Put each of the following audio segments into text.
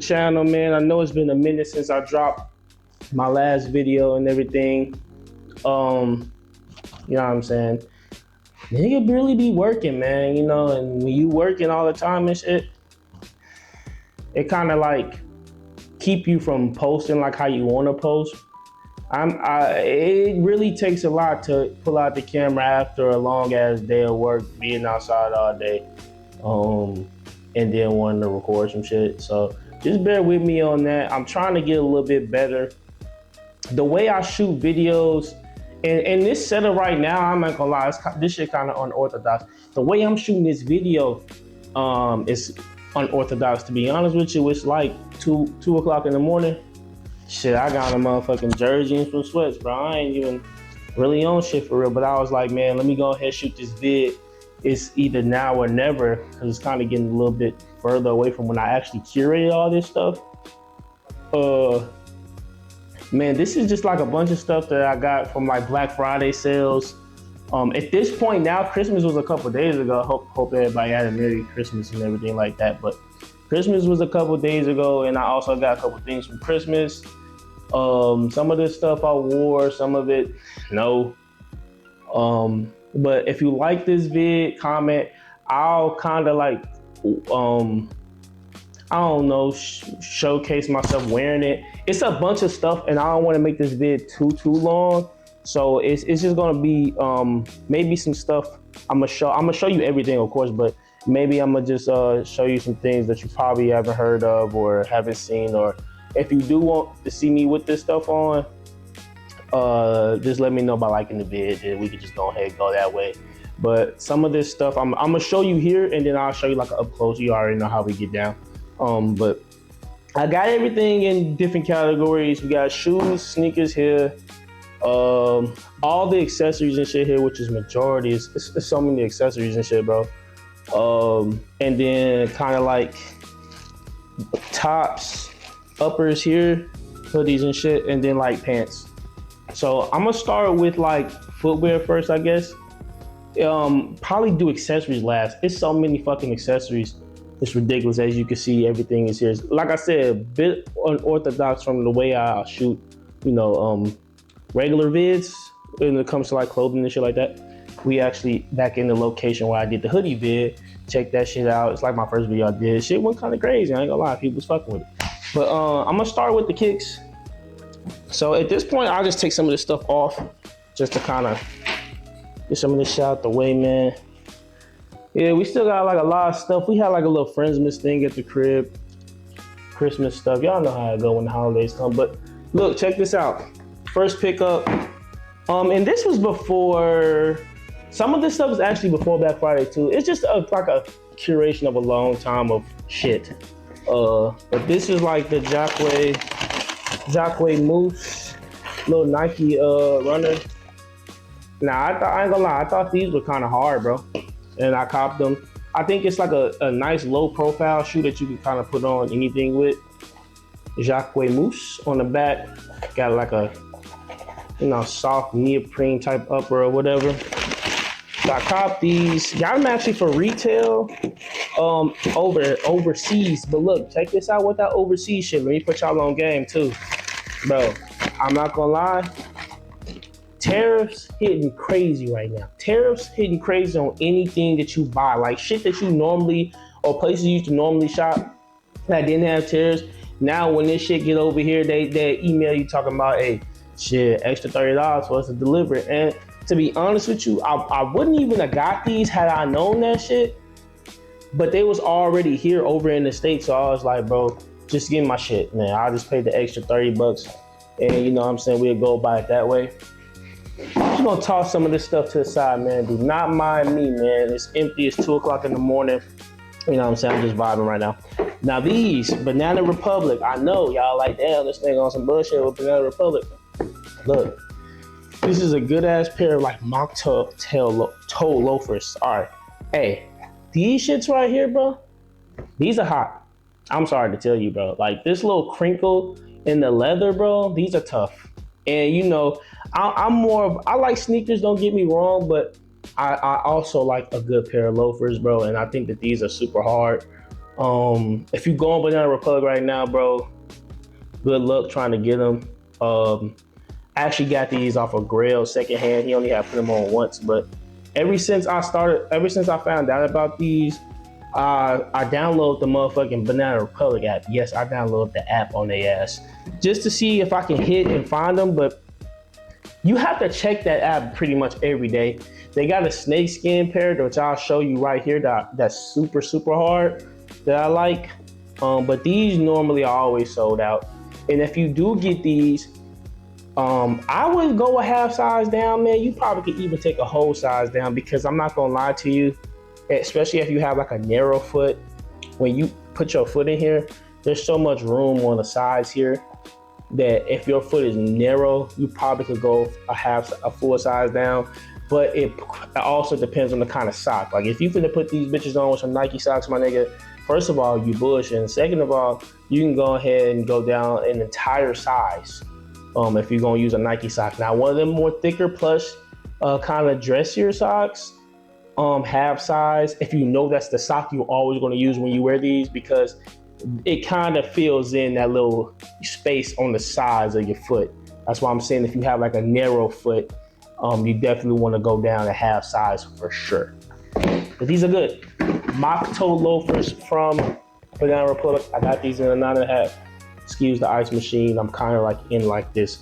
channel, man. I know it's been a minute since I dropped my last video and everything. You know what I'm saying? Nigga really be working, man, you know, and when you working all the time and shit, it kind of like keep you from posting like how you want to post. It really takes a lot to pull out the camera after a long ass day of work, being outside all day, and then wanting to record some shit. So just bear with me on that. I'm trying to get a little bit better. The way I shoot videos, and this setup right now, I'm not gonna lie, this shit kind of unorthodox. The way I'm shooting this video is unorthodox, to be honest with you. It's like 2 o'clock in the morning. Shit, I got a motherfucking jersey and some sweats, bro. I ain't even really on shit for real, but I was like, man, let me go ahead and shoot this vid. It's either now or never, because it's kind of getting a little bit further away from when I actually curated all this stuff. Man, this is just like a bunch of stuff that I got from like Black Friday sales. At this point now, Christmas was a couple days ago. Hope everybody had a Merry Christmas and everything like that. But Christmas was a couple days ago, and I also got a couple things from Christmas. Some of this stuff I wore, some of it no. But if you like this vid, comment. I'll kind of like I don't know, showcase myself wearing it. It's a bunch of stuff, and I don't want to make this vid too long. So it's just gonna be maybe some stuff. I'm gonna show you everything, of course, but maybe I'm gonna just show you some things that you probably haven't heard of or haven't seen. Or if you do want to see me with this stuff on, just let me know by liking the vid, and we could just go ahead and go that way. But some of this stuff I'm gonna show you here, and then I'll show you like an up close. You already know how we get down. But I got everything in different categories. We got shoes, sneakers here, all the accessories and shit here, which is majority. It's so many accessories and shit, bro. And then kind of like tops, uppers here, hoodies and shit, and then like pants. So I'm gonna start with like footwear first, I guess. Probably do accessories last. It's so many fucking accessories. It's ridiculous. As you can see, everything is here. Like I said, a bit unorthodox from the way I shoot, you know, regular vids when it comes to like clothing and shit like that. We actually back in the location where I did the hoodie vid. Check that shit out. It's like my first video I did. Shit went kind of crazy. I ain't gonna lie, people was fucking with it. But I'm gonna start with the kicks. So at this point, I'll just take some of this stuff off just to kind of get some of this shit out the way, man. Yeah, we still got like a lot of stuff. We had like a little Friendsmas thing at the crib. Christmas stuff. Y'all know how it go when the holidays come. But look, check this out. First pickup. And this was before, some of this stuff was actually before Black Friday too. It's just like a curation of a long time of shit. But this is like the Jacquay Moose, little Nike runner. Now, I ain't gonna lie, I thought these were kind of hard, bro. And I copped them. I think it's like a nice low profile shoe that you can kind of put on anything with. Jacquay Moose on the back. Got like a, you know, soft neoprene type upper or whatever. So I copped these. Got them actually for retail overseas. But look, check this out with that overseas shit. Let me put y'all on game too. Bro, I'm not gonna lie. Tariffs hitting crazy right now. Tariffs hitting crazy on anything that you buy. Like shit that you normally, or places you used to normally shop that didn't have tariffs. Now when this shit get over here, they email you talking about, hey, shit, extra $30 for us to deliver it. And to be honest with you, I wouldn't even have got these had I known that shit. But they was already here over in the States. So I was like, bro, just give me my shit, man. I'll just pay the extra $30. And you know what I'm saying, we'll go buy it that way. I'm just gonna toss some of this stuff to the side, man. Do not mind me, man. It's empty. It's 2 o'clock in the morning. You know what I'm saying? I'm just vibing right now. Now these, Banana Republic. I know y'all like, damn, this thing on some bullshit with Banana Republic. Look, this is a good ass pair of like mock toe loafers. All right, hey, these shits right here, bro. These are hot. I'm sorry to tell you, bro. Like this little crinkle in the leather, bro. These are tough. And you know, I like sneakers, don't get me wrong, but I also like a good pair of loafers, bro. And I think that these are super hard. If you go on Banana Republic right now, bro, good luck trying to get them. I actually got these off of Grail secondhand. He only had put them on once, but ever since I found out about these, I downloaded the motherfucking Banana Republic app. Yes, I downloaded the app on their ass just to see if I can hit and find them, but you have to check that app pretty much every day. They got a snake skin pair, which I'll show you right here, that's super, super hard, that I like. But these normally are always sold out. And if you do get these, I would go a half size down, man. You probably could even take a whole size down, because I'm not gonna lie to you, especially if you have like a narrow foot, when you put your foot in here, there's so much room on the sides here that if your foot is narrow, you probably could go a full size down. But it also depends on the kind of sock. Like if you finna put these bitches on with some Nike socks, my nigga, first of all, you bullshitting. Second of all, you can go ahead and go down an entire size if you're gonna use a Nike sock. Now, one of them more thicker plush kind of dressier socks, half size, if you know that's the sock you're always gonna use when you wear these, because it kind of fills in that little space on the sides of your foot. That's why I'm saying if you have like a narrow foot, you definitely want to go down a half size for sure. But these are good. Mock toe loafers from Banana Republic. I got these in a 9.5. Excuse the ice machine. I'm kind of like in like this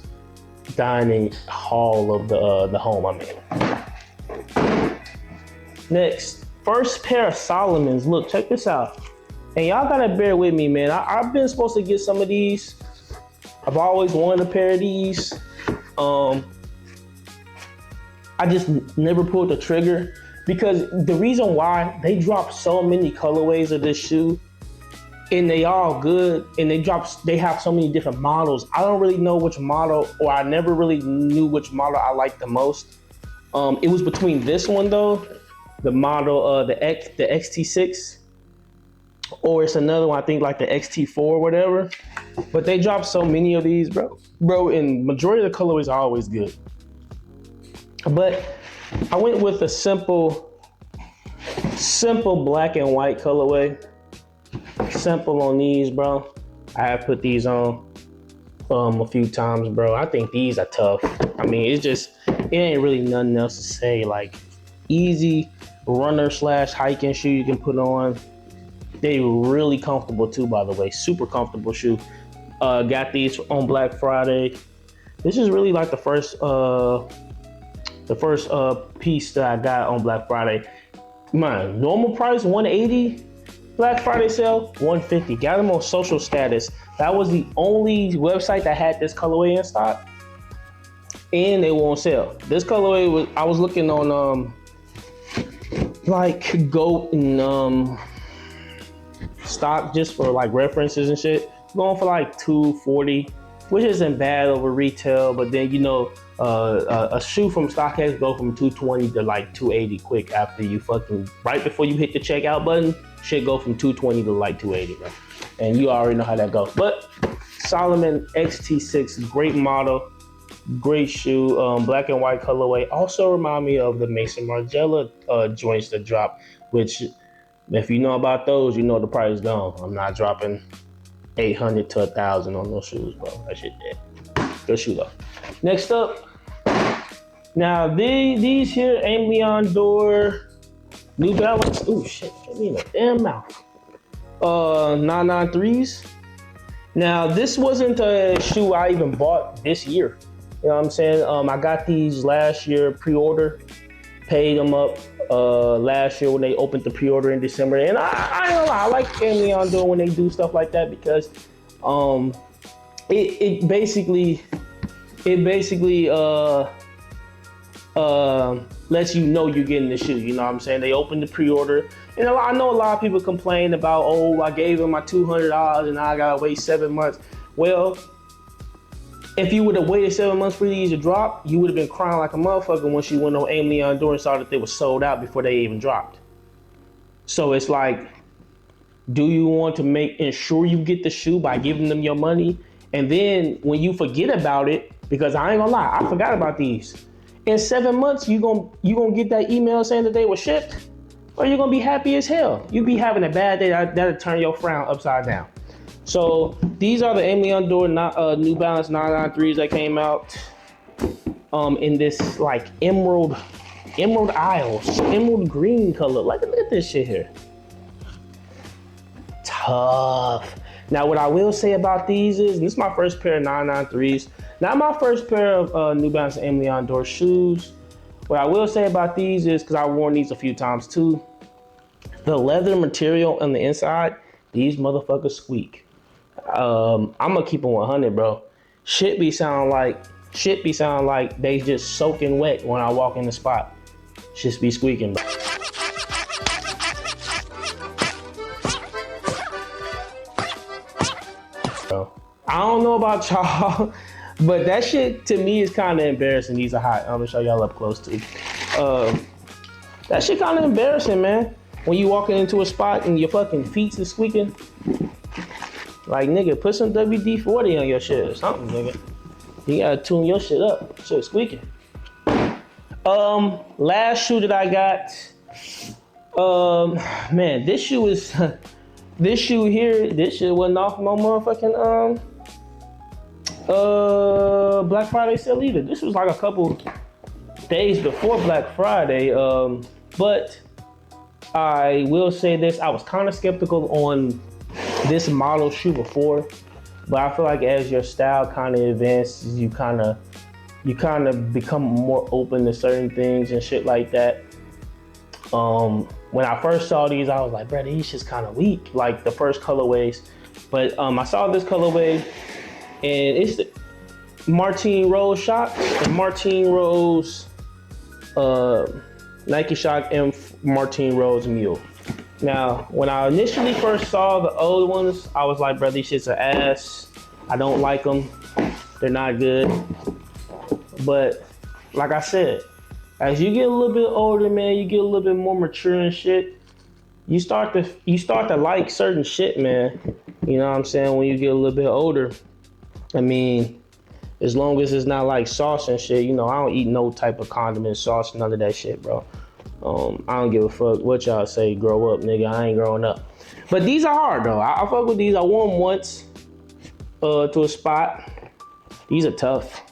dining hall of the home I'm in. Next, first pair of Salomons. Look, check this out. And y'all gotta bear with me, man. I've been supposed to get some of these. I've always wanted a pair of these. I just never pulled the trigger, because the reason why, they drop so many colorways of this shoe, and they all good, and they have so many different models. I don't really know which model, or I never really knew which model I liked the most. It was between this one though, the model, the XT6, or it's another one, I think like the XT4 or whatever. But they drop so many of these, bro, and majority of the colorways are always good. But I went with a simple black and white colorway. Simple on these, bro. I have put these on a few times, bro. I think these are tough. I mean, it ain't really nothing else to say. Like, easy runner / hiking shoe you can put on. They really comfortable too, by the way. Super comfortable shoe. Got these on Black Friday. This is really like the first piece that I got on Black Friday. Man, normal price $180. Black Friday sale $150. Got them on Social Status. That was the only website that had this colorway in stock, and they were on sale. This colorway I was looking on like Goat and stock just for like references and shit, going for like $240, which isn't bad over retail. But then, you know, a shoe from StockX go from $220 to like $280 quick after you right before you hit the checkout button. Shit go from $220 to like $280, bro. And you already know how that goes. But Salomon XT6, great model, great shoe, black and white colorway. Also remind me of the Mason Margiela joints that drop, which, if you know about those, you know the price gone. I'm not dropping $800 to $1,000 on those shoes, bro. That shit dead. Good shoe though. Next up, now these here, Aim Leon Door, New Balance. Oh shit, get me in the damn mouth. 993s. Now this wasn't a shoe I even bought this year. You know what I'm saying? I got these last year pre-order, paid them up last year when they opened the pre-order in December. And I don't know, I like Aim Leon Door when they do stuff like that, because it basically lets you know you're getting the shoe. You know what I'm saying? They opened the pre-order. And I know a lot of people complain about, oh, I gave them my $200 and I gotta wait 7 months. Well, if you would have waited 7 months for these to drop, you would have been crying like a motherfucker once you went on Aim Leon Door and saw that they were sold out before they even dropped. So it's like, do you want to ensure you get the shoe by giving them your money? And then when you forget about it, because I ain't gonna lie, I forgot about these. In 7 months, you gonna get that email saying that they were shipped? or you're gonna be happy as hell. You be having a bad day, that'll turn your frown upside down. So these are the Aimee Ondor New Balance 993s that came out in this like emerald isles, emerald green color. Like, look at this shit here. Tough. Now, what I will say about these is, this is my first pair of 993s. Not my first pair of New Balance Aimee Ondor shoes. What I will say about these is, because I've worn these a few times too, the leather material on the inside, these motherfuckers squeak. I'm gonna keep it 100, bro. Shit be sound like they just soaking wet when I walk in the spot. Just be squeaking, bro. I don't know about y'all, but that shit to me is kind of embarrassing. These are hot. I'm gonna show y'all up close too. That shit kind of embarrassing, man. When you walking into a spot and your fucking feet is squeaking. Like, nigga, put some WD-40 on your shit or something, nigga. You gotta tune your shit up. Shit squeaking. Last shoe that I got. Man, this shoe is this shoe here. This shit wasn't off my motherfucking Black Friday sale either. This was like a couple days before Black Friday. But I will say this: I was kind of skeptical on this model shoe before, but I feel like as your style kind of advances, you kind of become more open to certain things and shit like that. When I first saw these, I was like, bro, these just kind of weak, like the first colorways. But I saw this colorway, and it's the Martine Rose Shock, the Martine Rose Nike Shock and Martine Rose Mule. Now, when I initially first saw the old ones, I was like, bro, these shits are ass. I don't like them. They're not good. But like I said, as you get a little bit older, man, you get a little bit more mature and shit, you start to like certain shit, man. You know what I'm saying? When you get a little bit older, I mean, as long as it's not like sauce and shit, you know, I don't eat no type of condiment sauce, none of that shit, bro. I don't give a fuck what y'all say, grow up, nigga. I ain't growing up. But these are hard, though. I fuck with these. I wore them once to a spot. These are tough.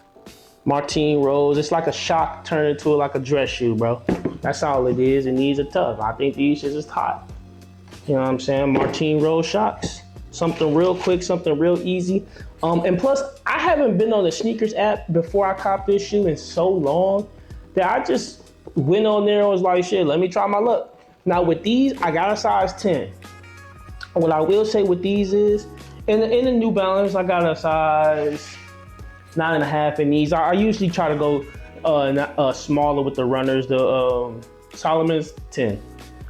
Martine Rose. It's like a shock turned into like a dress shoe, bro. That's all it is, and these are tough. I think these shits is hot. You know what I'm saying? Martine Rose Shocks. Something real quick, something real easy. And plus, I haven't been on the sneakers app before I copped this shoe in so long that I just went on there and was like, shit, let me try my luck. Now with these, I got a size 10. What I will say with these is, in the New Balance, I got a size 9.5 in these. I usually try to go smaller with the runners. The Salomon's 10.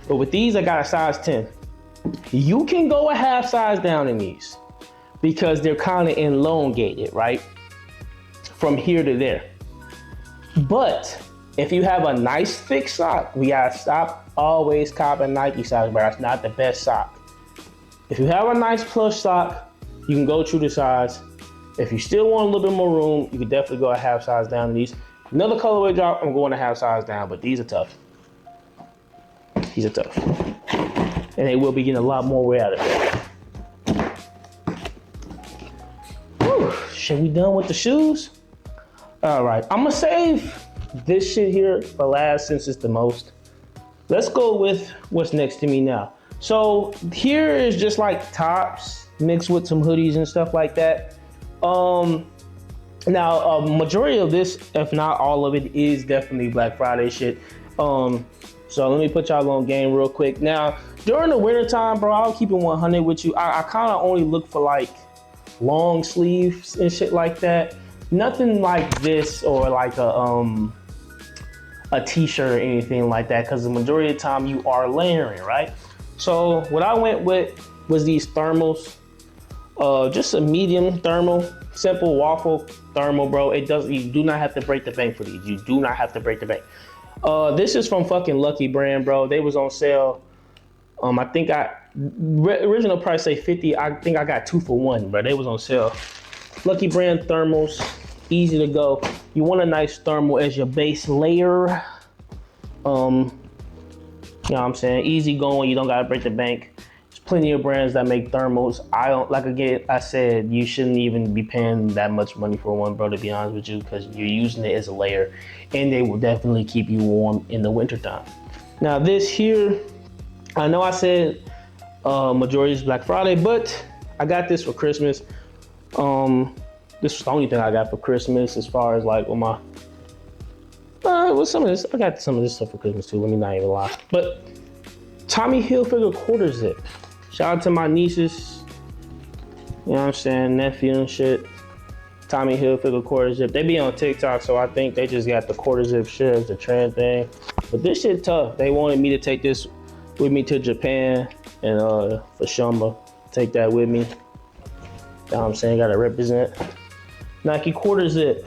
But with these, I got a size 10. You can go a half size down in these because they're kind of elongated, right? From here to there. But if you have a nice thick sock, we gotta stop always copping Nike socks, but that's not the best sock. If you have a nice plush sock, you can go true to size. If you still want a little bit more room, you can definitely go a half size down in these. Another colorway drop, I'm going a half size down, but these are tough. These are tough. And they will be getting a lot more wear out of it. Whew, shit, we done with the shoes? All right, I'm gonna save this shit here for last since it's the most. Let's go with what's next to me now. So here is just like tops mixed with some hoodies and stuff like that. Now, majority of this, if not all of it, is definitely Black Friday shit. So let me put y'all on game real quick. Now, during the winter time, bro, I'll keep it 100 with you. I kind of only look for like long sleeves and shit like that. Nothing like this or like a t-shirt or anything like that, because the majority of the time you are layering, right? So what I went with was these thermals. Just a medium thermal, simple waffle thermal, bro. You do not have to break the bank for these. You do not have to break the bank. This is from fucking Lucky Brand, bro. They was on sale. I think original price say 50. I think I got 2 for 1, bro. They was on sale. Lucky Brand thermals, easy to go. You want a nice thermal as your base layer. You know what I'm saying? Easy going, you don't gotta break the bank. There's plenty of brands that make thermals. I don't, like again, I said, you shouldn't even be paying that much money for one, bro, to be honest with you, because you're using it as a layer, and they will definitely keep you warm in the wintertime. Now this here, I know I said majority is Black Friday, but I got this for Christmas. This was the only thing I got for Christmas as far as like with my with some of this. I got some of this stuff for Christmas too, let me not even lie. But Tommy Hilfiger quarter zip. Shout out to my nieces, you know what I'm saying, nephew and shit. Tommy Hilfiger quarter zip. They be on TikTok, so I think they just got the quarter zip shit as the trend thing. But this shit tough. They wanted me to take this with me to Japan and for Shumba, take that with me. You know what I'm saying? Gotta represent. Nike quarter zip.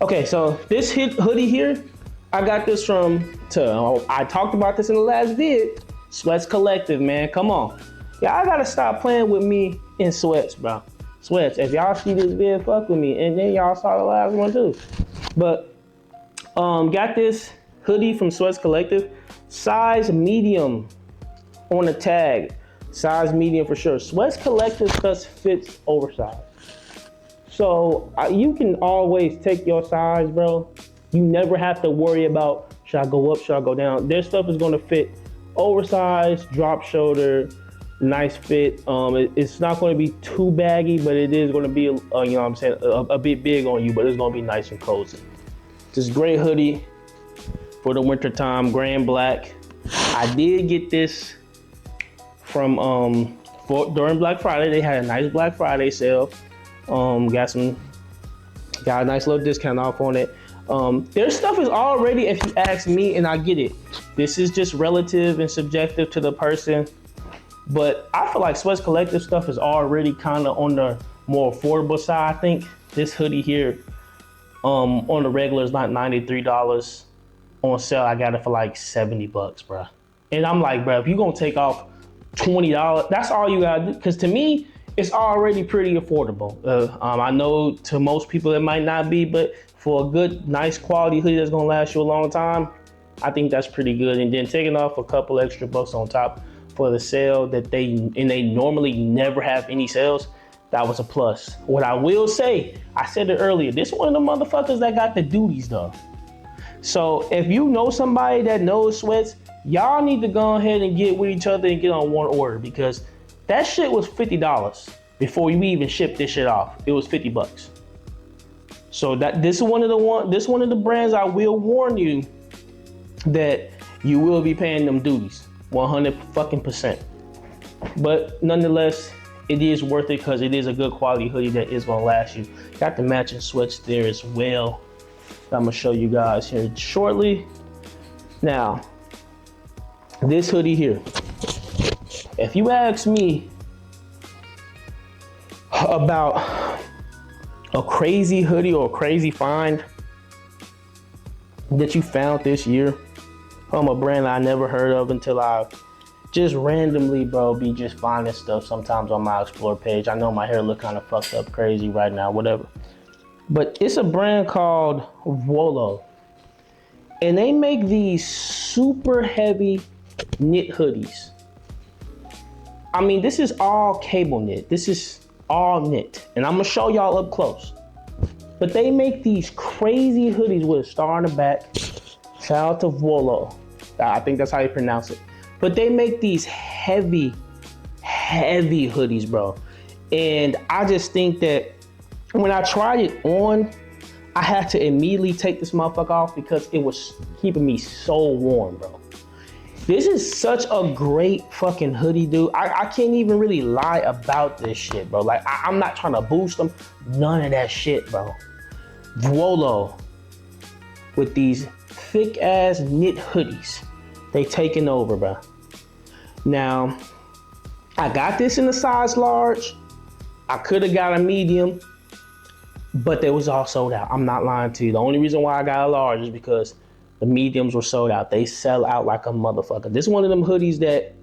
Okay, so this hoodie here, I got this from, I talked about this in the last vid, Sweats Collective, man, come on. Y'all gotta stop playing with me in sweats, bro. Sweats, if y'all see this vid, fuck with me, and then y'all saw the last one too. But, got this hoodie from Sweats Collective, size medium on the tag. Size medium for sure. Sweats Collective stuff fits oversized. So you can always take your size, bro. You never have to worry about, should I go up, should I go down? Their stuff is gonna fit oversized, drop shoulder, nice fit. It's not gonna be too baggy, but it is gonna be, you know what I'm saying, a bit big on you, but it's gonna be nice and cozy. This gray hoodie for the winter time, gray and black. I did get this from during Black Friday. They had a nice Black Friday sale. Got a nice little discount off on it. Their stuff is already, if you ask me, and I get it, this is just relative and subjective to the person, but I feel like Sweats Collective stuff is already kind of on the more affordable side. I think this hoodie here on the regular is not $93. On sale, I got it for like $70, bro. And I'm like, bro, if you're gonna take off $20, that's all you gotta do. Because to me, it's already pretty affordable. I know to most people it might not be, but for a good, nice quality hoodie that's gonna last you a long time, I think that's pretty good. And then taking off a couple extra bucks on top for the sale that they normally never have any sales, that was a plus. What I will say, I said it earlier, this is one of the motherfuckers that got the duties though. So if you know somebody that knows sweats, y'all need to go ahead and get with each other and get on one order, because that shit was $50 before we even shipped this shit off. It was $50. So this is one of the brands I will warn you that you will be paying them duties, 100%. But nonetheless, it is worth it because it is a good quality hoodie that is gonna last you. Got the matching sweats there as well. I'm gonna show you guys here shortly. Now, this hoodie here, if you ask me about a crazy hoodie or a crazy find that you found this year from a brand I never heard of until I just randomly, bro, be just finding stuff sometimes on my Explore page. I know my hair look kind of fucked up crazy right now, whatever. But it's a brand called Volo. And they make these super heavy knit hoodies. I mean, this is all cable knit. This is all knit. And I'm gonna show y'all up close. But they make these crazy hoodies with a star on the back. Shout out to Volo. I think that's how you pronounce it. But they make these heavy hoodies, bro. And I just think that when I tried it on, I had to immediately take this motherfucker off because it was keeping me so warm, bro. This is such a great fucking hoodie, dude. I can't even really lie about this shit, bro. Like, I'm not trying to boost them. None of that shit, bro. Volo with these thick ass knit hoodies. They taking over, bro. Now, I got this in a size large. I could have got a medium, but they was all sold out. I'm not lying to you. The only reason why I got a large is because the mediums were sold out. They sell out like a motherfucker. This is one of them hoodies that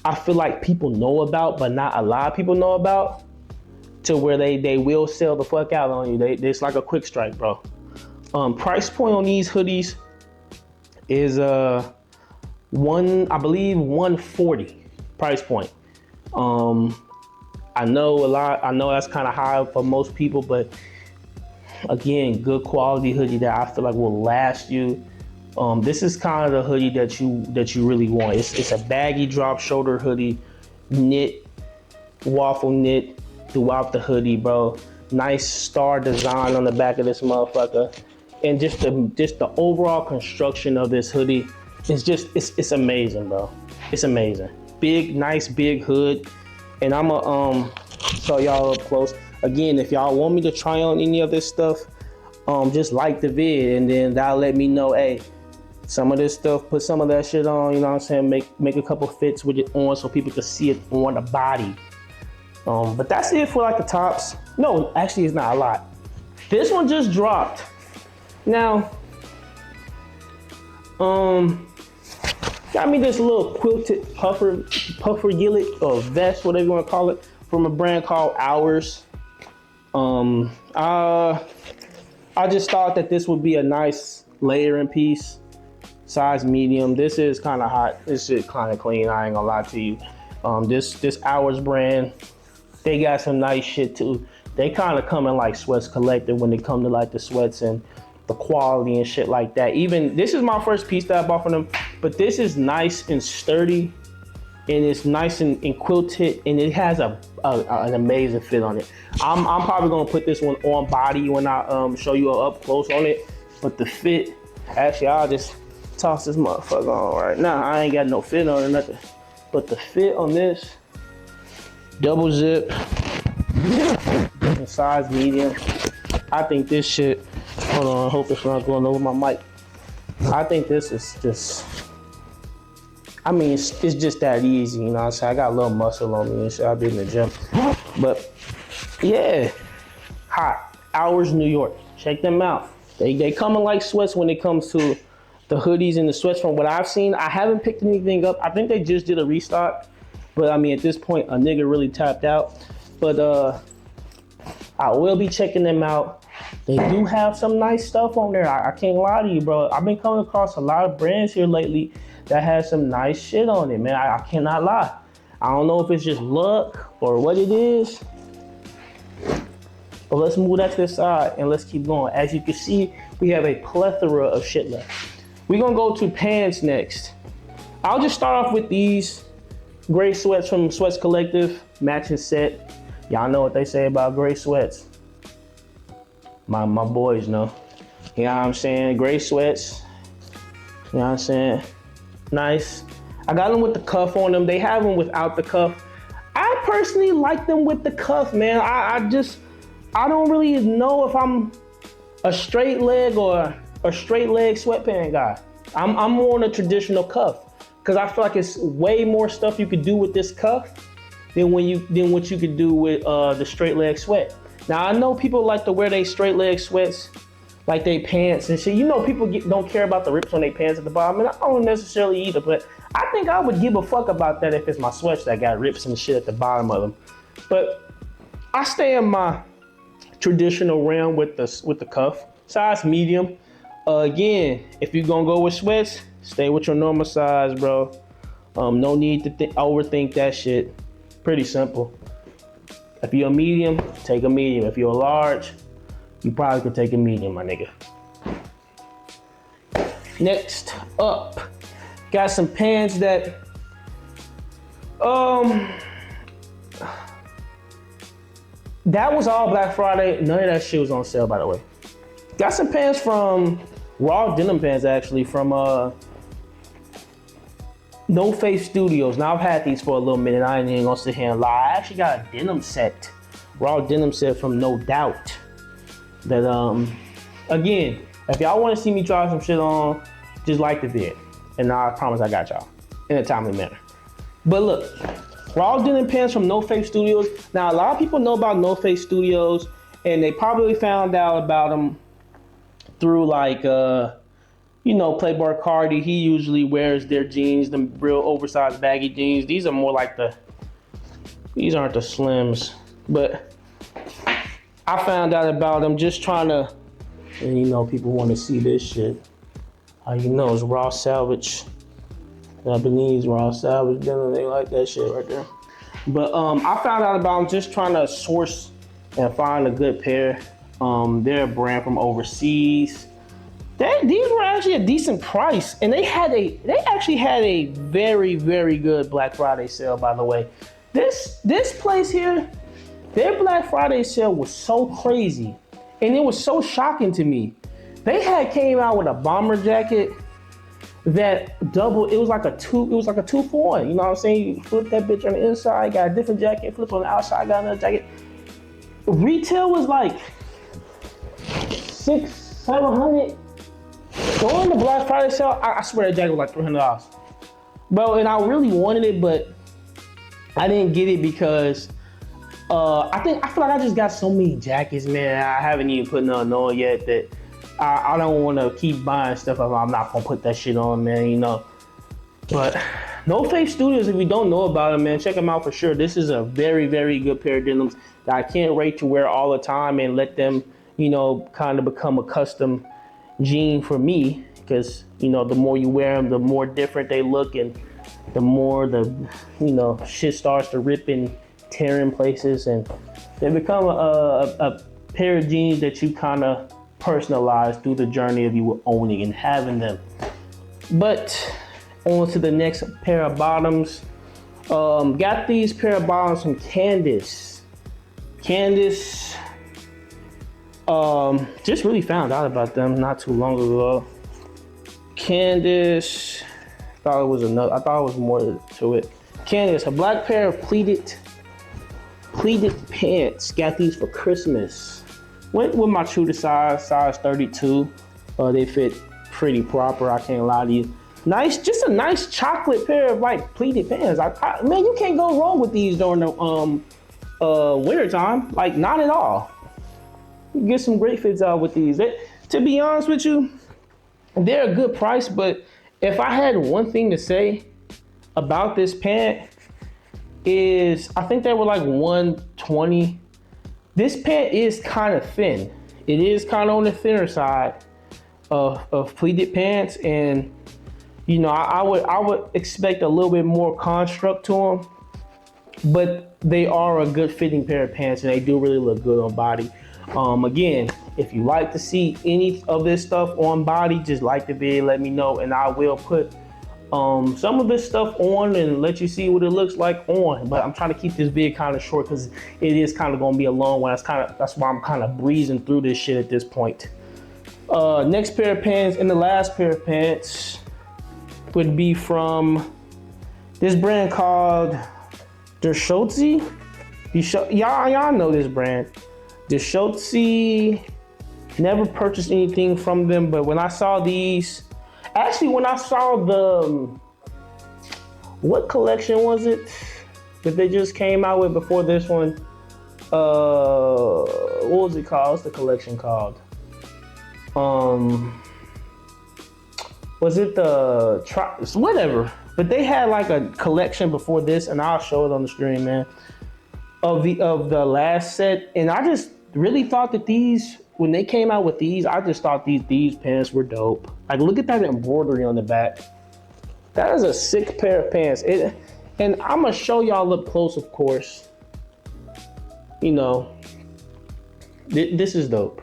I feel like people know about, but not a lot of people know about, to where they will sell the fuck out on you. It's like a quick strike, bro. Price point on these hoodies is I believe 140 price point. I know that's kind of high for most people, but again, good quality hoodie that I feel like will last you. This is kind of the hoodie that you really want. It's a baggy drop shoulder hoodie, knit, waffle knit throughout the hoodie, bro. Nice star design on the back of this motherfucker, and just the overall construction of this hoodie is just it's amazing, bro. It's amazing. Big, nice, big hood, and I'ma show y'all up close. Again, if y'all want me to try on any of this stuff, just like the vid, and then that'll let me know, hey, some of this stuff, put some of that shit on, you know what I'm saying? Make a couple fits with it on so people can see it on the body. But that's it for like the tops. No, actually it's not a lot. This one just dropped. Now, got me this little quilted puffer gillet or vest, whatever you want to call it, from a brand called Hours. I just thought that this would be a nice layering piece. Size medium. This is kind of hot. This shit kind of clean. I ain't gonna lie to you. This Hours brand, they got some nice shit too. They kind of come in like Sweats Collective when it come to like the sweats and the quality and shit like that. Even this is my first piece that I bought from them, but this is nice and sturdy, and it's nice and quilted, and it has an amazing fit on it. I'm probably gonna put this one on body when I show you up close on it. But the fit, actually, I'll just toss this motherfucker on right now. I ain't got no fit on it or nothing. But the fit on this, double zip, size medium. I think this shit, hold on, I hope it's not going over my mic. I think this is just, I mean, it's just that easy, you know what I'm saying? I got a little muscle on me and shit. I've been in the gym. But yeah, hot. Hours, New York. Check them out. They come in like sweats when it comes to the hoodies and the sweats from what I've seen. I haven't picked anything up. I think they just did a restock. But I mean, at this point, a nigga really tapped out. But I will be checking them out. They do have some nice stuff on there. I can't lie to you, bro. I've been coming across a lot of brands here lately that has some nice shit on it, man. I cannot lie. I don't know if it's just luck or what it is. But let's move that to the side and let's keep going. As you can see, we have a plethora of shit left. We're gonna go to pants next. I'll just start off with these gray sweats from Sweats Collective, matching set. Y'all know what they say about gray sweats. My boys know. You know what I'm saying? Gray sweats. You know what I'm saying? Nice. I got them with the cuff on them. They have them without the cuff. I personally like them with the cuff, man. I don't really know if I'm a straight leg or a straight leg sweatpant guy. I'm more on a traditional cuff because I feel like it's way more stuff you could do with this cuff than what you could do with the straight leg sweat. Now I know people like to wear they straight leg sweats like they pants and shit. You know, people don't care about the rips on their pants at the bottom, and I don't necessarily either, but I think I would give a fuck about that if it's my sweats that got rips and shit at the bottom of them. But I stay in my traditional realm with the cuff, size medium. Again, if you're gonna go with sweats, stay with your normal size, bro. No need to overthink that shit. Pretty simple. If you're a medium, take a medium. If you're a large, you probably could take a medium, my nigga. Next up, got some pants that, that was all Black Friday. None of that shit was on sale, by the way. Got some pants from Raw Denim Pants, actually, from No Face Studios. Now, I've had these for a little minute. I ain't even gonna sit here and lie. I actually got a denim set, Raw Denim set from No Doubt. That, again, if y'all wanna see me try some shit on, just like the vid. And I promise I got y'all in a timely manner. But look, Raw Denim Pants from No Face Studios. Now, a lot of people know about No Face Studios, and they probably found out about them through like, you know, Playboy Cardi. He usually wears their jeans, the real oversized baggy jeans. These are more like these aren't the slims, but I found out about them just trying to, and you know, people want to see this shit. You know, it's raw salvage. Japanese raw salvage denim. They like that shit right there. But I found out about them just trying to source and find a good pair. They're a brand from overseas. These were actually a decent price, and they actually had a very, very good Black Friday sale, by the way. This place here, their Black Friday sale was so crazy, and it was so shocking to me. They came out with a bomber jacket that it was like a 2-for-1. You know what I'm saying? You flip that bitch on the inside, got a different jacket, flip on the outside, got another jacket. Retail was like $600-700. During the Black Friday sale, I swear that jacket was like $300. Bro, and I really wanted it, but I didn't get it because I feel like I just got so many jackets, man. I haven't even put none on yet that I don't want to keep buying stuff. I'm not gonna put that shit on, man, you know. But No Fake Studios, if you don't know about them, man, check them out for sure. This is a very, very good pair of denims that I can't wait to wear all the time and let them, you know, kind of become a custom jean for me, because, you know, the more you wear them, the more different they look, and the more you know, shit starts to rip and tear in places, and they become a pair of jeans that you kind of personalize through the journey of you owning and having them. But on to the next pair of bottoms. Got these pair of bottoms from Candace. Just really found out about them not too long ago. Candace, I thought it was more to it. Candace, a black pair of pleated pants. Got these for Christmas. Went with my true to size 32. They fit pretty proper, I can't lie to you. Nice, just a nice chocolate pair of like pleated pants. Man, you can't go wrong with these during the winter time. Like, not at all. You get some great fits out with these. To be honest with you, they're a good price, but if I had one thing to say about this pant is I think they were like $120. This pant is kind of thin. It is kind of on the thinner side of pleated pants, and you know, I would expect a little bit more construct to them, but they are a good fitting pair of pants, and they do really look good on body. Again, if you like to see any of this stuff on body, just like the video, let me know, and I will put some of this stuff on and let you see what it looks like on. But I'm trying to keep this video kind of short because it is kind of going to be a long one. That's why I'm kind of breezing through this shit at this point. Next pair of pants, and the last pair of pants would be from this brand called Dershotzi. Y'all know this brand. Dershotzi. Never purchased anything from them, but when I saw these, actually when I saw the, what collection was it that they just came out with before this one? What was it called? What's the collection called? Was it whatever? But they had like a collection before this, and I'll show it on the stream, man, of the last set. And I just really thought that these, when they came out with these, I just thought these pants were dope. Like, look at that embroidery on the back. That is a sick pair of pants. And I'm gonna show y'all up close, of course. You know, this is dope.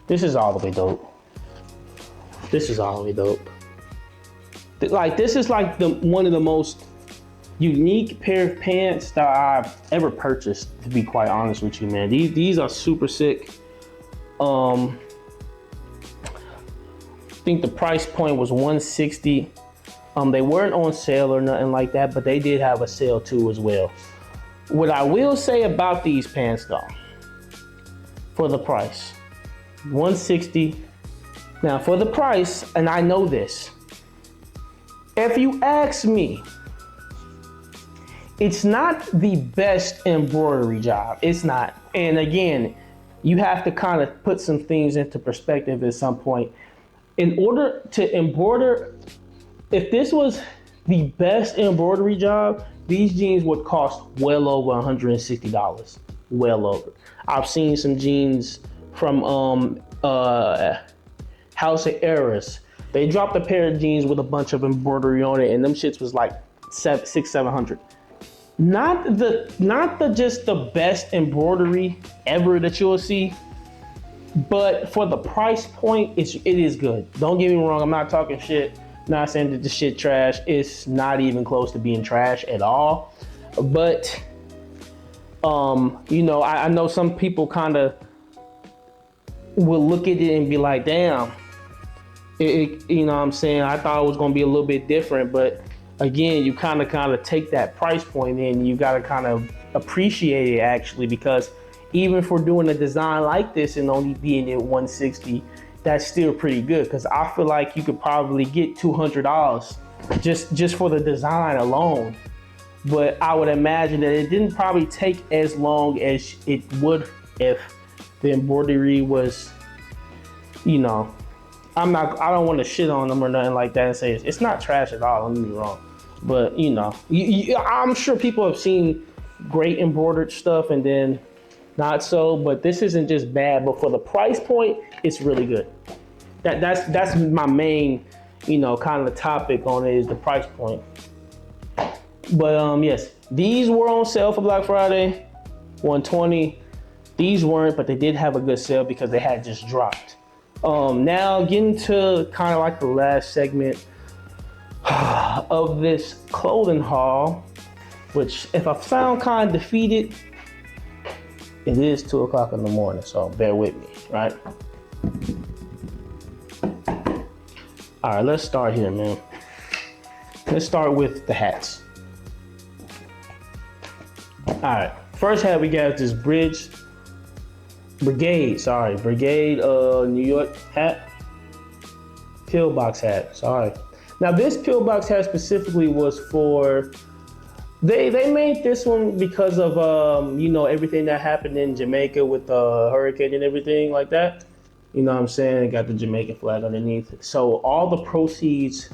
This is all the way dope. This is all the way dope. Like, this is like one of the most unique pair of pants that I've ever purchased, to be quite honest with you, man. These are super sick. I think the price point was $160. They weren't on sale or nothing like that, but they did have a sale too as well. What I will say about these pants though, for the price, $160. Now for the price, and I know this, if you ask me, it's not the best embroidery job. It's not. And again, you have to kind of put some things into perspective at some point. In order to embroider, if this was the best embroidery job, these jeans would cost well over $160. Well over. I've seen some jeans from House of Errors They dropped a pair of jeans with a bunch of embroidery on it, and them shits was like 700. Not the just the best embroidery ever that you'll see, but for the price point, it is good. Don't get me wrong, I'm not talking shit. Not saying that the shit trash. It's not even close to being trash at all. But I know some people kind of will look at it and be like, damn, you know what I'm saying? I thought it was gonna be a little bit different, but again, you kind of take that price point and you gotta kind of appreciate it actually, because even for doing a design like this and only being at 160, that's still pretty good. Because I feel like you could probably get $200 just for the design alone. But I would imagine that it didn't probably take as long as it would if the embroidery was, I don't want to shit on them or nothing like that and say it's not trash at all. Don't get me wrong, but I'm sure people have seen great embroidered stuff and then not so. But this isn't just bad, but for the price point, it's really good. That's my main, kind of topic on it is the price point. But yes, these were on sale for Black Friday, $120. These weren't, but they did have a good sale because they had just dropped. Now getting to kind of like the last segment of this clothing haul, which if I sound kind of defeated, it is 2 o'clock in the morning, so bear with me, right? All right, let's start here, man. Let's start with the hats. All right, first hat we got this Brigade New York hat, pillbox hat, sorry. Now this pillbox hat specifically was for, they made this one because of, everything that happened in Jamaica with the hurricane and everything like that. You know what I'm saying? It got the Jamaican flag underneath. So all the proceeds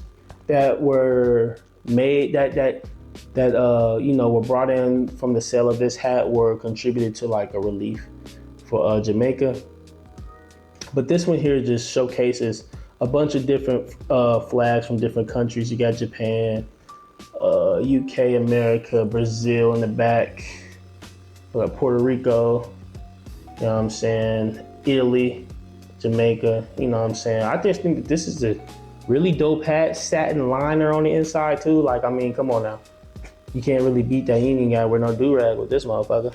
that were made, that were brought in from the sale of this hat were contributed to like a relief for Jamaica. But this one here just showcases a bunch of different flags from different countries. You got Japan, UK, America, Brazil in the back, Puerto Rico, you know what I'm saying, Italy, Jamaica, you know what I'm saying. I just think that this is a really dope hat, satin liner on the inside too. Like, I mean, come on now. You can't really beat that Indian guy with no do-rag with this motherfucker.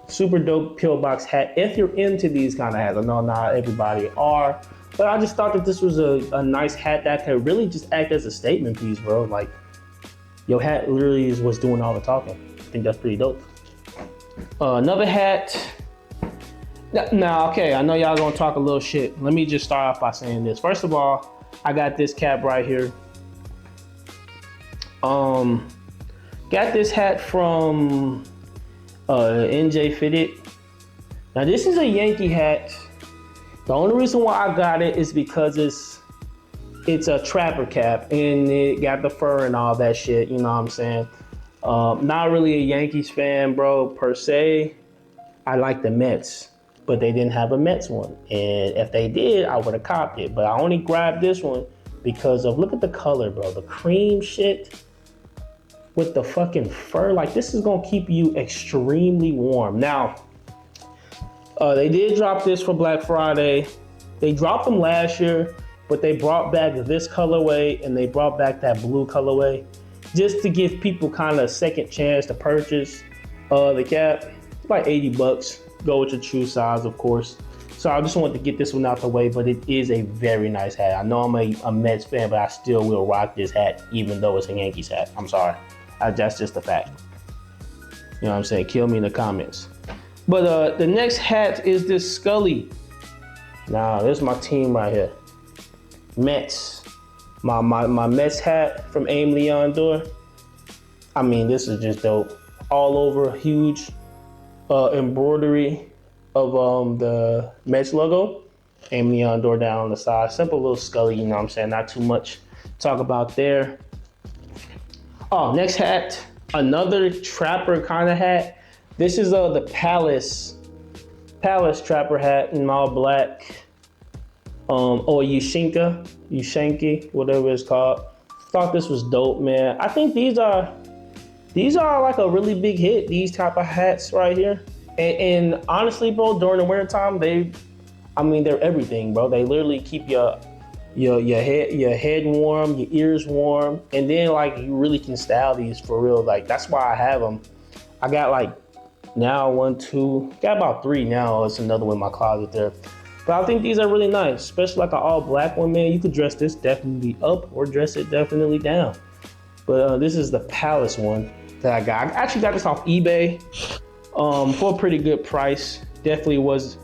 Super dope pillbox hat if you're into these kind of hats. I know not everybody are, but I just thought that this was a nice hat that could really just act as a statement piece, bro. Like, your hat literally is what's doing all the talking. I think that's pretty dope. Another hat. Now, okay, I know y'all gonna talk a little shit. Let me just start off by saying this. First of all, I got this cap right here. Got this hat from NJ Fitted. Now this is a Yankee hat. The only reason why I got it is because it's a trapper cap and it got the fur and all that shit, you know what I'm saying? Not really a Yankees fan, bro, per se. I like the Mets, but they didn't have a Mets one. And if they did, I would have copped it. But I only grabbed this one because of, look at the color, bro. The cream shit with the fucking fur. Like, this is gonna keep you extremely warm. Now, they did drop this for Black Friday. They dropped them last year, but they brought back this colorway and they brought back that blue colorway just to give people kind of a second chance to purchase the cap. Like $80. Go with your true size, of course. So I just wanted to get this one out the way, but it is a very nice hat. I know I'm a Mets fan, but I still will rock this hat even though it's a Yankees hat. I'm sorry. That's just a fact. You know what I'm saying? Kill me in the comments. But the next hat is this Scully. Now, this is my team right here. Mets. My Mets hat from Aim Leon Dore. I mean, this is just dope. All over, huge embroidery of the Mets logo. Aim Leon Dore down on the side. Simple little Scully, you know what I'm saying? Not too much to talk about there. Oh, next hat, another trapper kind of hat. This is the Palace Trapper hat in all black. Or Yushinki, whatever it's called. Thought this was dope, man. I think these are like a really big hit. These type of hats right here. And honestly, bro, during the wintertime, they're everything, bro. They literally keep your head warm, your ears warm, and then like you really can style these for real. Like that's why I have them. I got like now one, two, got about three now. It's another one in my closet there. But I think these are really nice, especially like an all black one, man. You could dress this definitely up or dress it definitely down. But this is the Palace one that I got. I actually got this off eBay for a pretty good price. Definitely was.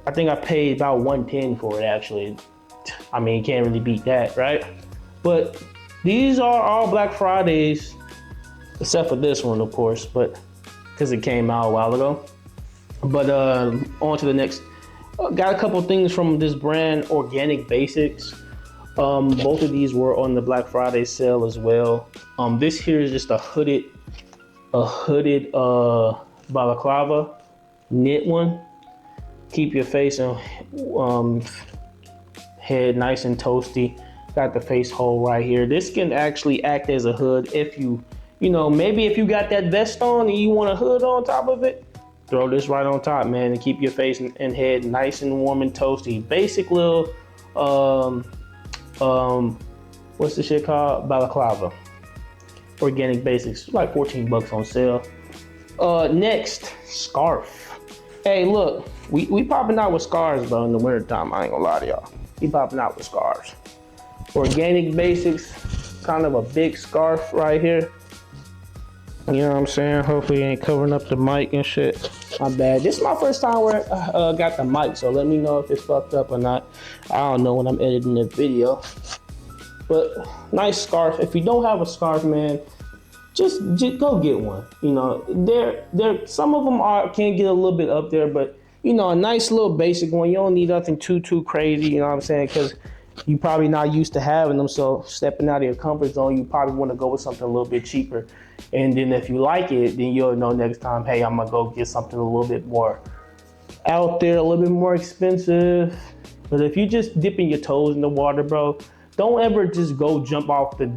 I think I paid about 110 for it actually. I mean, you can't really beat that, right? But these are all Black Fridays, except for this one, of course, but because it came out a while ago. But on to the next. Got a couple things from this brand, Organic Basics. Both of these were on the Black Friday sale as well. This here is just a hooded balaclava knit one. Keep your face and head nice and toasty. Got the face hole right here. This can actually act as a hood if maybe if you got that vest on and you want a hood on top of it, throw this right on top, man, and keep your face and head nice and warm and toasty. Basic little, what's the shit called? Balaclava. Organic Basics, like $14 on sale. Next, scarf. Hey, look, we popping out with scarves, bro, in the wintertime. I ain't gonna lie to y'all. We popping out with scarves. Organic Basics, kind of a big scarf right here. You know what I'm saying? Hopefully it ain't covering up the mic and shit. My bad. This is my first time where I got the mic, so let me know if it's fucked up or not. I don't know when I'm editing this video. But nice scarf. If you don't have a scarf, man, just go get one. Some of them can get a little bit up there, but a nice little basic one. You don't need nothing too crazy. You know what I'm saying? Because you probably not used to having them. So stepping out of your comfort zone, you probably want to go with something a little bit cheaper. And then if you like it, then you'll know next time, hey, I'm gonna go get something a little bit more out there, a little bit more expensive. But if you just dipping your toes in the water, bro, don't ever just go jump off the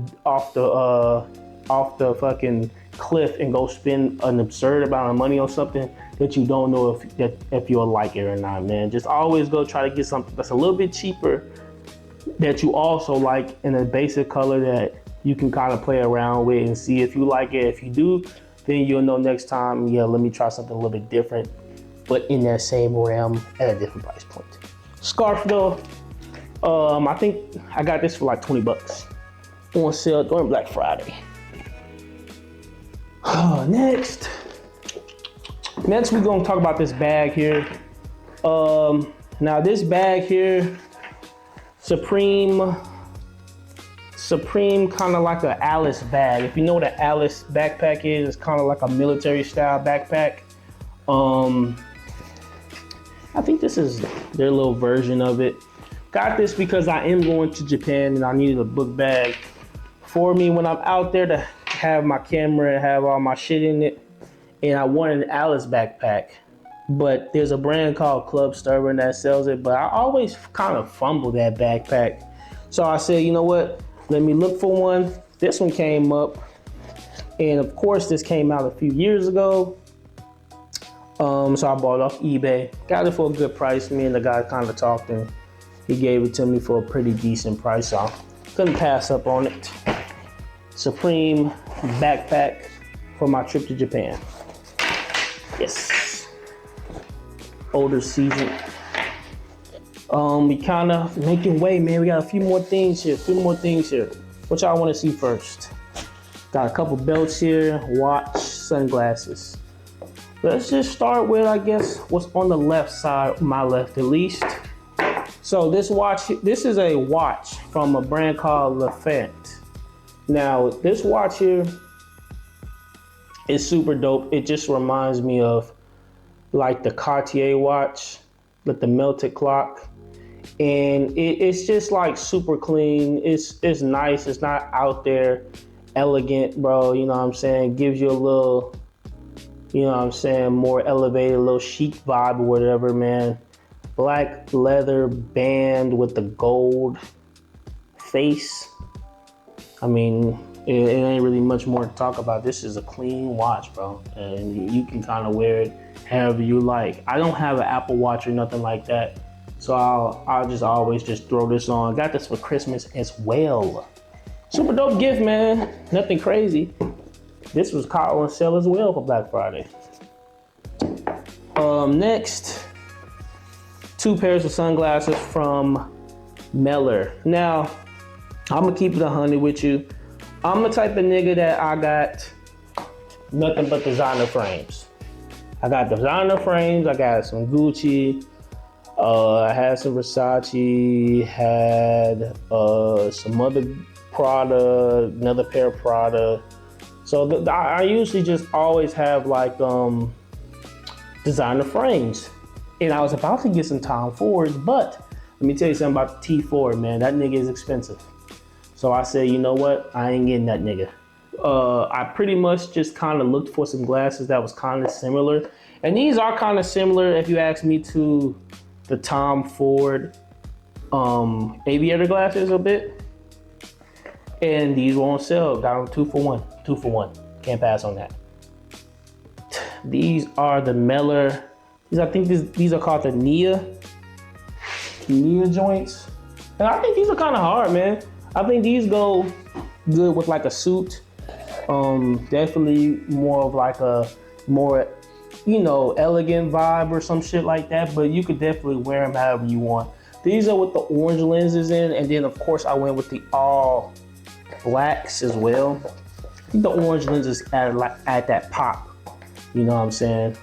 fucking cliff and go spend an absurd amount of money on something that you don't know if you'll like it or not, man. Just always go try to get something that's a little bit cheaper that you also like in a basic color that you can kind of play around with and see if you like it. If you do, then you'll know next time, yeah, let me try something a little bit different, but in that same realm at a different price point. Scarf though, I think I got this for like $20 on sale during Black Friday. Next we're gonna talk about this bag here. Now this bag here, Supreme kind of like an Alice bag. If you know what an Alice backpack is, it's kind of like a military style backpack. I think this is their little version of it. Got this because I am going to Japan and I needed a book bag for me when I'm out there to have my camera and have all my shit in it. And I wanted an Alice backpack, but there's a brand called Club Sturban that sells it, but I always kind of fumble that backpack. So I said, you know what? Let me look for one. This one came up, and of course this came out a few years ago. So I bought it off eBay. Got it for a good price. Me and the guy kind of talked, and he gave it to me for a pretty decent price. So I couldn't pass up on it. Supreme backpack for my trip to Japan. Yes. Older season. We kind of making way, man. We got a few more things here. What y'all want to see first? Got a couple belts here, watch, sunglasses. Let's just start with, I guess, what's on the left side, my left at least. So this is a watch from a brand called Lafayette. Now, this watch here is super dope. It just reminds me of like the Cartier watch, like the melted clock. And it's just like super clean. It's nice. It's not out there elegant, bro. You know what I'm saying? Gives you a little, you know what I'm saying, more elevated, a little chic vibe or whatever, man. black leather band with the gold face. I mean, it ain't really much more to talk about. This is a clean watch, bro. And you can kind of wear it however you like. I don't have an Apple Watch or nothing like that. So I'll just always just throw this on. Got this for Christmas as well. Super dope gift, man. Nothing crazy. This was caught on sale as well for Black Friday. Next, 2 pairs of sunglasses from Meller. Now, I'm gonna keep it 100 with you. I'm the type of nigga that I got nothing but designer frames. I got designer frames. I got some Gucci. I had some Versace. Had some other Prada. Another pair of Prada. So I usually just always have like designer frames. And I was about to get some Tom Fords, but let me tell you something about the T4, man. That nigga is expensive. So I said, you know what? I ain't getting that nigga. I pretty much just kind of looked for some glasses that was kind of similar. And these are kind of similar, if you ask me, to the Tom Ford aviator glasses a bit. And these were on sale. Got them 2 for 1. 2 for 1. Can't pass on that. These are the Meller. I think these are called the Nia joints. And I think these are kind of hard, man. I think these go good with like a suit. Definitely more of like a more, elegant vibe or some shit like that. But you could definitely wear them however you want. These are with the orange lenses in, and then of course I went with the all blacks as well. I think the orange lenses add that pop. You know what I'm saying?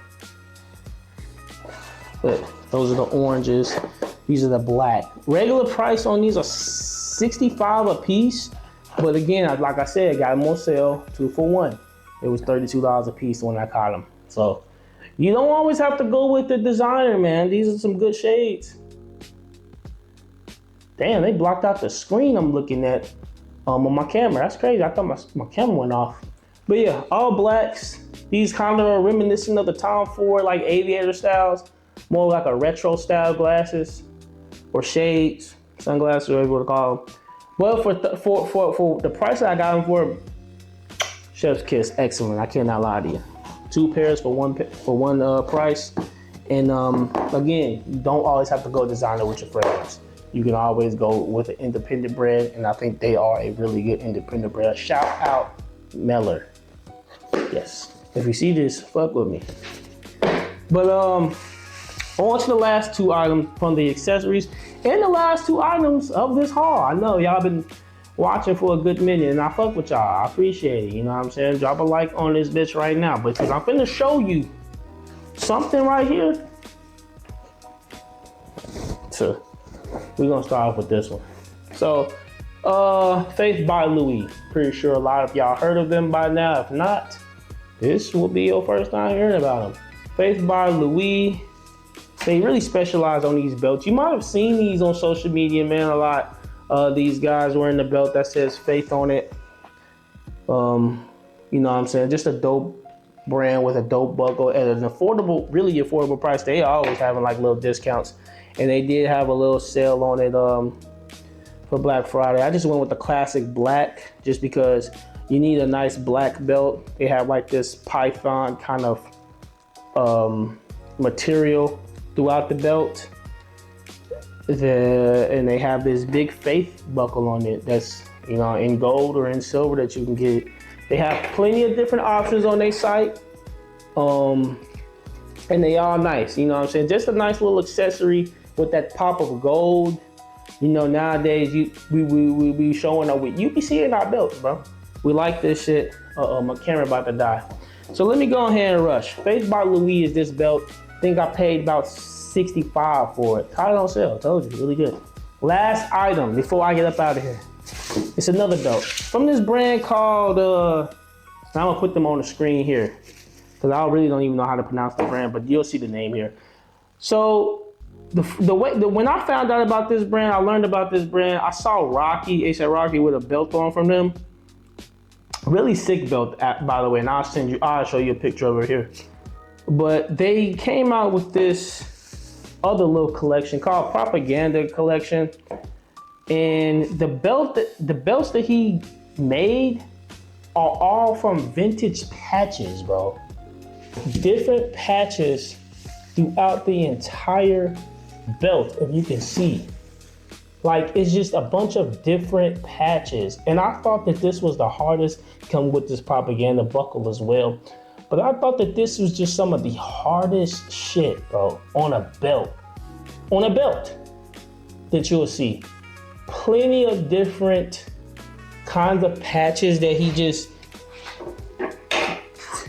But those are the oranges. These are the black. Regular price on these are $65 a piece. But again, like I said, got them on sale 2 for 1. It was $32 a piece when I caught them. So you don't always have to go with the designer, man. These are some good shades. Damn, they blocked out the screen I'm looking at on my camera. That's crazy. I thought my camera went off. But yeah, all blacks. These kind of are reminiscent of the Tom Ford like aviator styles. More like a retro style glasses or shades, sunglasses, whatever you want to call them. Well, for the price that I got them for, chef's kiss, excellent. I cannot lie to you. 2 pairs for one price. And again, you don't always have to go designer with your frames. You can always go with an independent brand, and I think they are a really good independent brand. Shout out Meller. Yes, if you see this, fuck with me. But on to the last 2 items from the accessories and the last 2 items of this haul. I know y'all been watching for a good minute, and I fuck with y'all. I appreciate it. You know what I'm saying? Drop a like on this bitch right now, because I'm finna show you something right here. So we're gonna start off with this one. So Faith by Louis. Pretty sure a lot of y'all heard of them by now. If not, this will be your first time hearing about them. Faith by Louis. They really specialize on these belts. You might have seen these on social media, man, a lot. These guys wearing the belt that says Faith on it. You know what I'm saying? Just a dope brand with a dope buckle at an affordable, really affordable price. They are always having like little discounts. And they did have a little sale on it for Black Friday. I just went with the classic black just because you need a nice black belt. They have like this python kind of material throughout the belt. And they have this big Faith buckle on it that's, in gold or in silver that you can get. They have plenty of different options on their site. And they all nice, you know what I'm saying? Just a nice little accessory with that pop of gold. Nowadays we be showing up with, you be seeing our belts, bro. We like this shit. My camera about to die. So let me go ahead and rush. Faith by Louis is this belt. I think I paid about $65 for it. Caught it on sale, told you, really good. Last item before I get up out of here. It's another belt from this brand called, I'm gonna put them on the screen here because I really don't even know how to pronounce the brand, but you'll see the name here. So when I found out about this brand, I learned about this brand. I saw Rocky, ASAP Rocky with a belt on from them. Really sick belt, by the way, and I'll show you a picture over here. But they came out with this other little collection called Propaganda Collection. And the belts that he made are all from vintage patches, bro. Different patches throughout the entire belt, if you can see. Like, it's just a bunch of different patches. And I thought that this was the hardest, come with this Propaganda buckle as well. But I thought that this was just some of the hardest shit, bro, on a belt. On a belt that you'll see. Plenty of different kinds of patches that he just,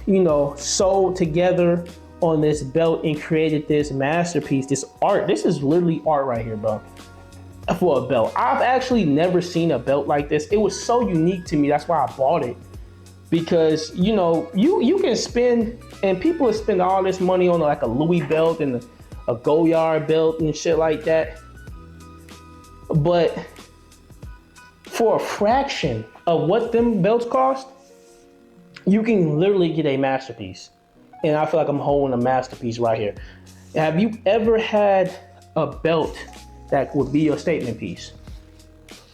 you know, sewed together on this belt and created this masterpiece, this art. This is literally art right here, bro, for a belt. I've actually never seen a belt like this. It was so unique to me. That's why I bought it. Because, you know, you can spend, and people will spend all this money on like a Louis belt and a Goyard belt and shit like that. But for a fraction of what them belts cost, you can literally get a masterpiece. And I feel like I'm holding a masterpiece right here. Have you ever had a belt that would be your statement piece?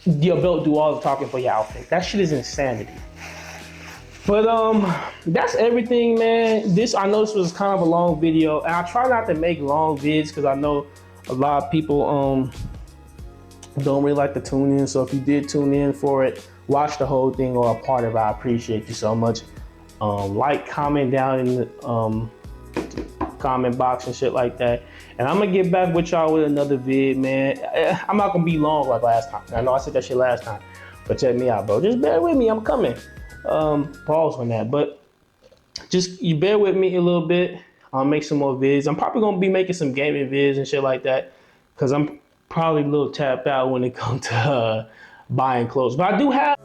Your belt do all the talking for your outfit. That shit is insanity. But that's everything, man. I know this was kind of a long video, and I try not to make long vids because I know a lot of people don't really like to tune in. So if you did tune in for it, watch the whole thing or a part of it. I appreciate you so much. Like, comment down in the comment box and shit like that. And I'm gonna get back with y'all with another vid, man. I'm not gonna be long like last time. I know I said that shit last time, but check me out, bro. Just bear with me. I'm coming. Pause on that, but just you bear with me a little bit. I'll make some more vids. I'm probably gonna be making some gaming vids and shit like that, because I'm probably a little tapped out when it comes to buying clothes. But I do have